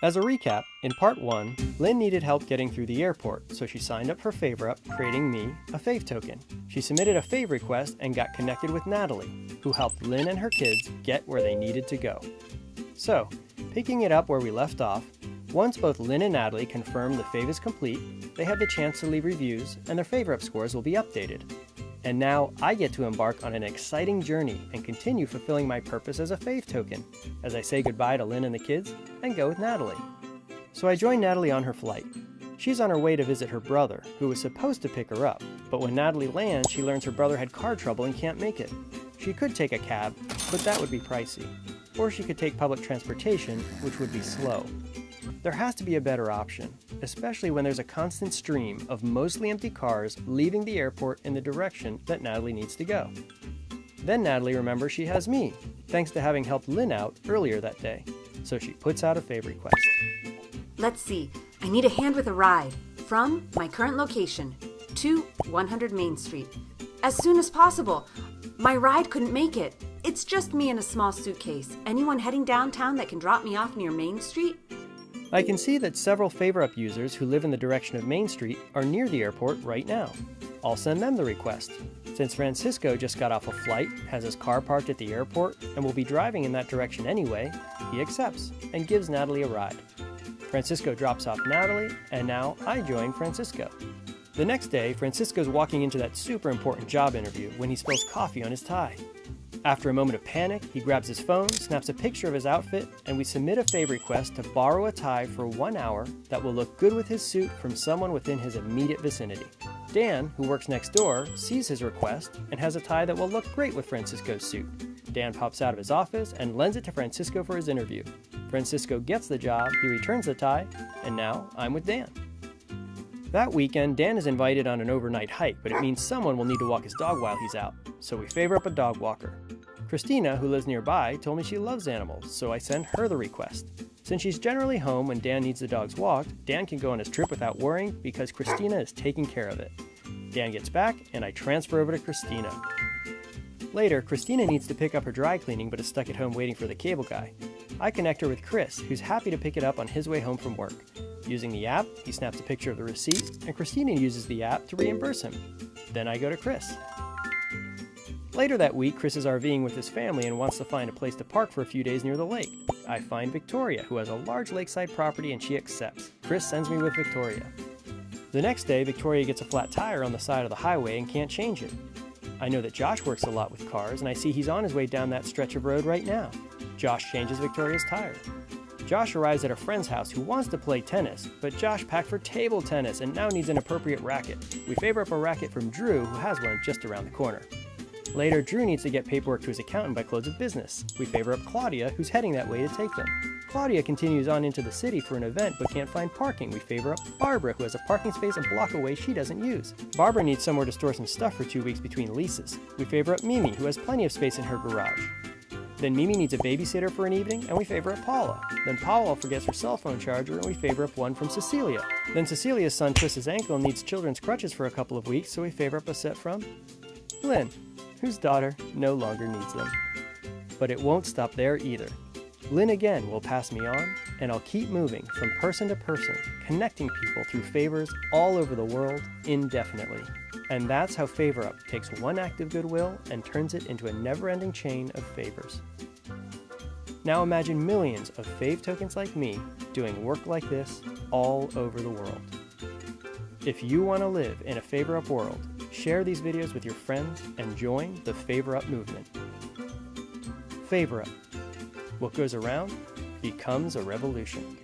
As a recap, in part 1, Lynn needed help getting through the airport, so she signed up for FavorUp, creating me a Fave token. She submitted a Fave request and got connected with Natalie, who helped Lynn and her kids get where they needed to go. So, picking it up where we left off, once both Lynn and Natalie confirmed the Fave is complete, they had the chance to leave reviews and their FavorUp scores will be updated. And now I get to embark on an exciting journey and continue fulfilling my purpose as a Fave token, as I say goodbye to Lynn and the kids and go with Natalie. So I join Natalie on her flight. She's on her way to visit her brother, who was supposed to pick her up, but when Natalie lands, she learns her brother had car trouble and can't make it. She could take a cab, but that would be pricey. Or she could take public transportation, which would be slow. There has to be a better option, especially when there's a constant stream of mostly empty cars leaving the airport in the direction that Natalie needs to go. Then Natalie remembers she has me, thanks to having helped Lynn out earlier that day, so she puts out a Fave request. Let's see, I need a hand with a ride from my current location to 100 Main Street. As soon as possible. My ride couldn't make it. It's just me in a small suitcase. Anyone heading downtown that can drop me off near Main Street? I can see that several FavorUp users who live in the direction of Main Street are near the airport right now. I'll send them the request. Since Francisco just got off a flight, has his car parked at the airport, and will be driving in that direction anyway, he accepts and gives Natalie a ride. Francisco drops off Natalie, and now I join Francisco. The next day, Francisco's walking into that super important job interview when he spills coffee on his tie. After a moment of panic, he grabs his phone, snaps a picture of his outfit, and we submit a Fave request to borrow a tie for 1 hour that will look good with his suit from someone within his immediate vicinity. Dan, who works next door, sees his request and has a tie that will look great with Francisco's suit. Dan pops out of his office and lends it to Francisco for his interview. Francisco gets the job, he returns the tie, and now I'm with Dan. That weekend, Dan is invited on an overnight hike, but it means someone will need to walk his dog while he's out, so we FavorUp a dog walker. Christina, who lives nearby, told me she loves animals, so I send her the request. Since she's generally home when Dan needs the dogs walked, Dan can go on his trip without worrying because Christina is taking care of it. Dan gets back, and I transfer over to Christina. Later, Christina needs to pick up her dry cleaning but is stuck at home waiting for the cable guy. I connect her with Chris, who's happy to pick it up on his way home from work. Using the app, he snaps a picture of the receipt, and Christina uses the app to reimburse him. Then I go to Chris. Later that week, Chris is RVing with his family and wants to find a place to park for a few days near the lake. I find Victoria, who has a large lakeside property, and she accepts. Chris sends me with Victoria. The next day, Victoria gets a flat tire on the side of the highway and can't change it. I know that Josh works a lot with cars, and I see he's on his way down that stretch of road right now. Josh changes Victoria's tire. Josh arrives at a friend's house who wants to play tennis, but Josh packed for table tennis and now needs an appropriate racket. We FavorUp a racket from Drew, who has one just around the corner. Later, Drew needs to get paperwork to his accountant by close of business. We FavorUp Claudia, who's heading that way to take them. Claudia continues on into the city for an event but can't find parking. We FavorUp Barbara, who has a parking space a block away she doesn't use. Barbara needs somewhere to store some stuff for 2 weeks between leases. We FavorUp Mimi, who has plenty of space in her garage. Then Mimi needs a babysitter for an evening, and we FavorUp Paula. Then Paula forgets her cell phone charger, and we FavorUp one from Cecilia. Then Cecilia's son twists his ankle and needs children's crutches for a couple of weeks, so we FavorUp a set from Lynn, whose daughter no longer needs them. But it won't stop there either. Lynn again will pass me on, and I'll keep moving from person to person, connecting people through favors all over the world indefinitely. And that's how FavorUp takes one act of goodwill and turns it into a never-ending chain of favors. Now imagine millions of Fave tokens like me doing work like this all over the world. If you want to live in a FavorUp world, share these videos with your friends and join the FavorUp movement. FavorUp. What goes around becomes a revolution.